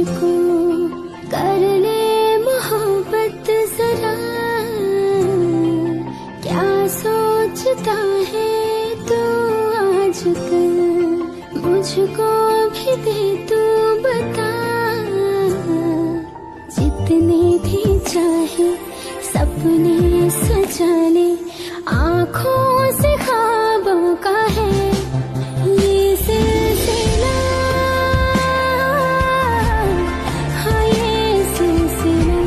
मुझको कर ले मोहब्बत जरा, क्या सोचता है तू आजकल, मुझको भी दे तू बता। जितने भी चाहे सपने सजा ले, आँखों से ख्वाबों का है ये सिलसिला, हाँ ये सिलसिला,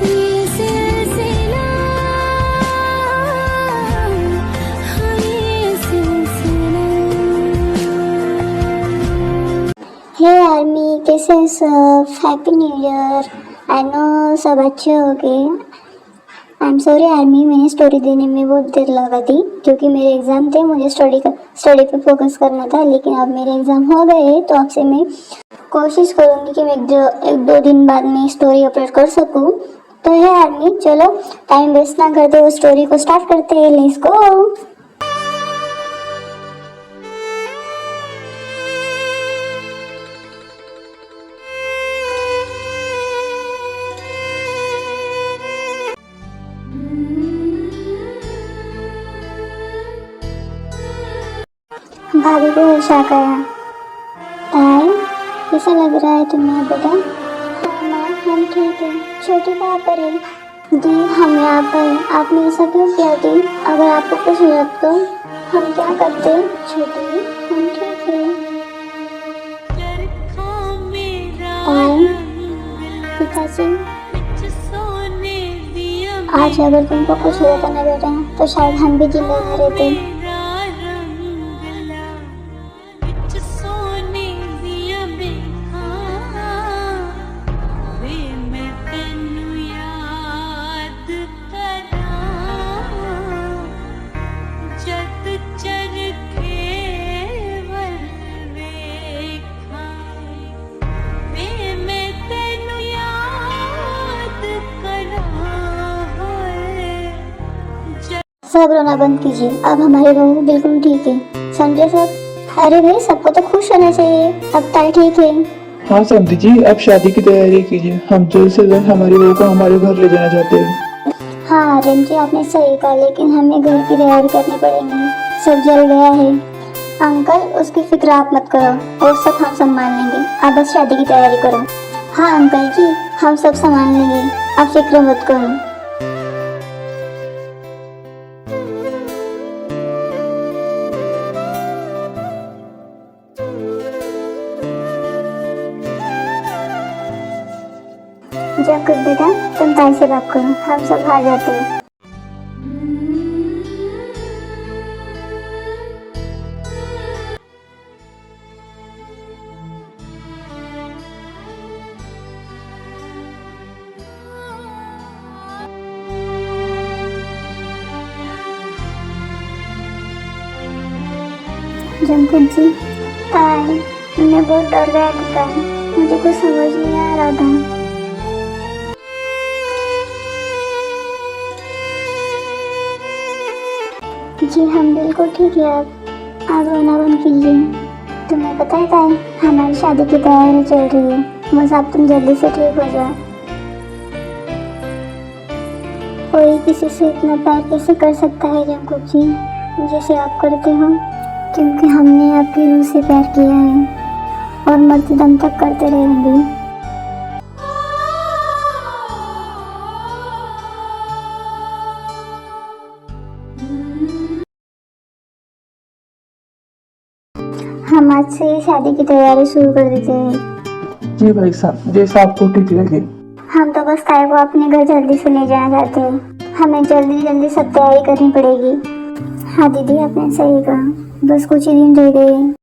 ये सिलसिला, हाँ ये सिलसिला। हे आर्मी, कैसे हैं सब? Happy new year. I know सब अच्छे हो गए। आई एम सॉरी आर्मी, मैंने स्टोरी देने में बहुत देर लगा थी क्योंकि मेरे एग्ज़ाम थे, मुझे स्टडी पे फोकस करना था। लेकिन अब मेरे एग्ज़ाम हो गए तो आपसे मैं कोशिश करूँगी कि मैं एक दो दिन बाद में स्टोरी अपलोड कर सकूँ। तो है आर्मी, चलो टाइम वेस्ट ना करते हुए स्टोरी को स्टार्ट करते हैं। Let's go. भाभी को होश आ गया। ताई, कैसा लग रहा है तुम्हें बेटा? हाँ माँ, हम ठीक है। छोटी कहाँ पर है? दी, हम यहाँ पर। आपने ऐसा क्यों किया दी? अगर आपको कुछ हुआ तो हम क्या करते? छोटी, हम ठीक है। ताई, पिताजी, आज अगर तुमको कुछ हुआ था ना बेटा, तो शायद हम भी जिंदा न रहते। सब रोना बंद कीजिए, अब हमारी बहू बिल्कुल ठीक है। समझे सब? अरे भाई, सबको तो खुश होना चाहिए। अब ताई ठीक है। हाँ समझी जी, अब शादी की तैयारी कीजिए। हम जल्द से जल्द हमारी बहू को हमारे घर ले जाना चाहते हैं। हाँ आर्यन जी, आपने सही कहा, लेकिन हमें घर की तैयारी करनी पड़ेगी। सब जल गया है। अंकल, उसकी फिक्र आप मत करो, और सब हम संभाल लेंगे। आप बस शादी की तैयारी करो। हाँ अंकल जी, हम सब संभाल लेंगे, आप फिक्र मत करो। जब बेटा, तुम ताई से बात करो, हम सब हार जाते हैं। जमकुट जी, ताई, मैं बहुत डर गया था। मुझे कुछ समझ नहीं आ रहा था। जी हम बिल्कुल ठीक है। आप रोना बंद कीजिए। तुम्हें पता है ताई, हमारी शादी की तैयारी चल रही है। बस आप तुम जल्दी से ठीक हो जाओ। कोई किसी से इतना प्यार कैसे कर सकता है जमकुट जी, जैसे आप करते हो? क्योंकि हमने आपकी रूह से प्यार किया है और मरते दम तक करते रहेंगे। हम आज से शादी की तैयारी शुरू कर देते हैं। जी भाई साहब, जैसा आपको ठीक लगे। हम तो बस ताई को अपने घर जल्दी से ले जाना चाहते हैं। हमें जल्दी जल्दी सब तैयारी करनी पड़ेगी। हाँ दीदी, आपने सही कहा, बस कुछ ही दिन रह गए।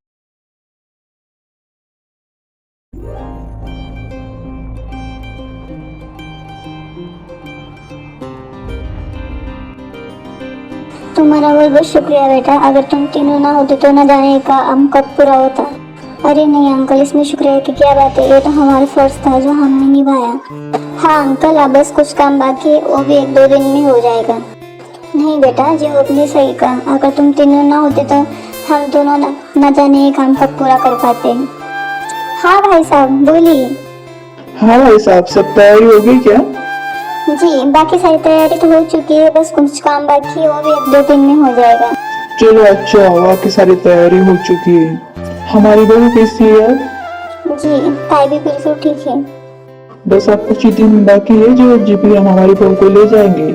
तुम्हारा बहुत बहुत शुक्रिया बेटा। अगर तुम तीनों ना होते तो न जाने का हम कब पूरा होता। अरे नहीं अंकल, इसमें शुक्रिया की क्या बात है, ये तो हमारा फर्ज था जो हमने निभाया। हाँ अंकल, अब बस कुछ काम बाकी है, वो भी 1-2 दिन में हो जाएगा। नहीं बेटा, जो आपने सही कहा, अगर तुम तीनों ना होते तो हम दोनों न जाने ये काम कब पूरा कर पाते हैं। हाँ भाई साहब बोलिए। हाँ भाई साहब, सब तैयारी हो गई क्या? जी बाकी सारी तैयारी तो हो चुकी है, बस कुछ काम बाकी है, वो भी 1-2 दिन में हो जाएगा। चलो अच्छा, बाकी सारी तैयारी हो चुकी है। हमारी बहू कैसी है यार? जी ताई भी बिल्कुल ठीक है। बस अब कुछ ही दिन बाकी है जो जीपी हम हमारी बहू को ले जाएंगे।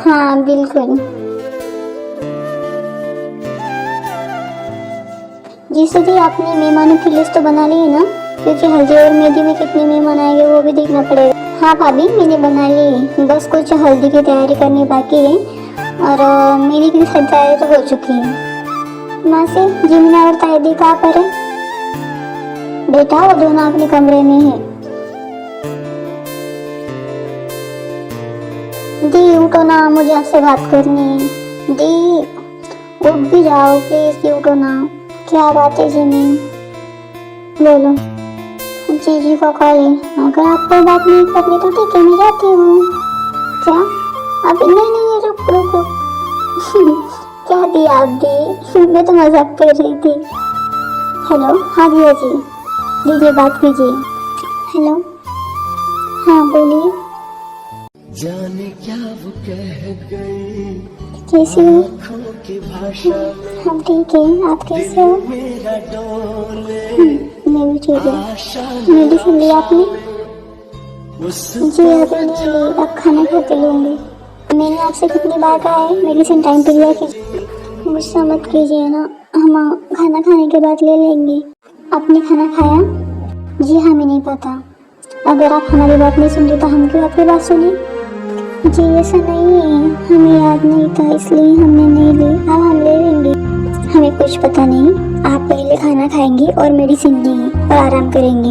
हाँ बिल्कुल। जी सर आपने मेहमानों की लिस्ट तो बना ली है ना, क्योंकि हल्दी और मेहंदी में कितने मेहमान आएंगे वो भी देखना पड़ेगा। हाँ भाभी मैंने बना ली, बस कुछ हल्दी की तैयारी करनी बाकी है और मेरी भी तैयारी तो हो चुकी है। माँ से जिमिना और तायदी कहाँ पर है? बेटा वो दोनों अपने कमरे में है। दी उठो ना, मुझे आपसे बात करनी है। दी उठ भी जाओ प्लीज, दी उठो ना। क्या बात है जिमी? बोलो। जी को कॉल है, अगर आपको बात नहीं करनी तो ठीक है मैं जाती हूँ। क्या? अभी नहीं रुक रुक रुक। क्या दी आप दी? मैं तो मजाक कर रही थी। हेलो हाँ भैया जी, दीजिए बात कीजिए। हेलो हाँ बोलिए। जाने क्या वो कह गई कैसी हो? आँखों की भाषा हम ठीक है, आप कैसे हो? मेरा डोले मैं भी ठीक है। आशा मेडिसिन ली आपने? उस जी अभी नहीं ली, अब खाना खा के लूँगी। मैंने आपसे कितनी बार कहा है मेडिसिन टाइम पे लिया कीजिए। गुस्सा मत कीजिए ना, हम खाना खाने के बाद ले लेंगे। आपने खाना खाया? जी हमें नहीं पता, अगर आप हमारी बात नहीं सुन रही तो हम क्यों आपकी बात सुने? जी ऐसा नहीं है, हमें याद नहीं था इसलिए हमने नहीं ली, अब हम ले लेंगे। हमें कुछ पता नहीं, आप पहले खाना खाएंगे और मेडिसिन लेंगे और आराम करेंगे।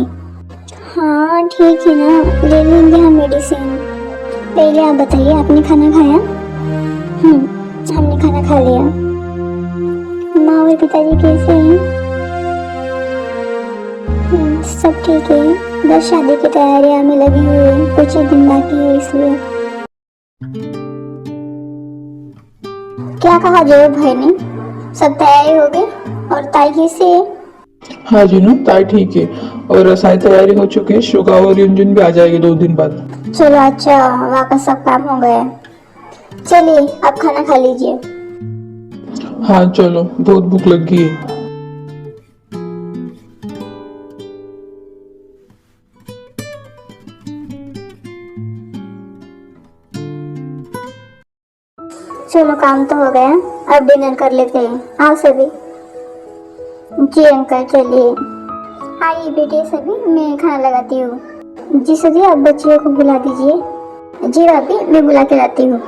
हाँ ठीक है ना, ले लेंगे हम मेडिसिन। पहले आप बताइए आपने खाना खाया? हमने खाना खा लिया। माँ और पिताजी कैसे हैं? सब ठीक है, बस शादी की तैयारियां में लगी हुई है, कुछ ही दिन बाकी है इसलिए। क्या कहा जोर भाई ने? सब तैयारी हो गई? और ताई कैसे है? हाँ जीनू, ताई ठीक है और सारी तैयारी हो चुकी है। शुगा और युंजुन भी आ जाएगी 2 दिन बाद। चलो अच्छा, वापस सब काम हो गया। चलिए अब खाना खा लीजिए। हाँ चलो, बहुत भूख लगी है। चलो काम तो हो गया, अब डिनर कर लेते हैं। आओ सभी। जी अंकल चलिए। आइए बेटे सभी, मैं खाना लगाती हूँ। जी सभी आप बच्चियों को बुला दीजिए। जी भाभी मैं बुला के लाती हूँ।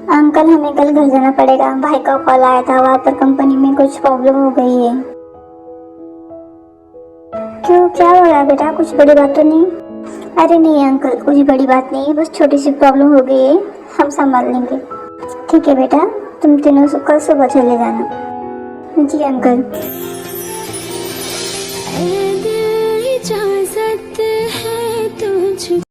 अंकल हमें कल घर जाना पड़ेगा, भाई का कॉल आया था, वहाँ पर कंपनी में कुछ प्रॉब्लम हो गई है। क्यों क्या हो रहा है बेटा, कुछ बड़ी बात तो नहीं? अरे नहीं अंकल कुछ बड़ी बात नहीं है, बस छोटी सी प्रॉब्लम हो गई है, हम संभाल लेंगे। ठीक है बेटा, तुम तीनों कल सुबह चले जाना। जी अंकल।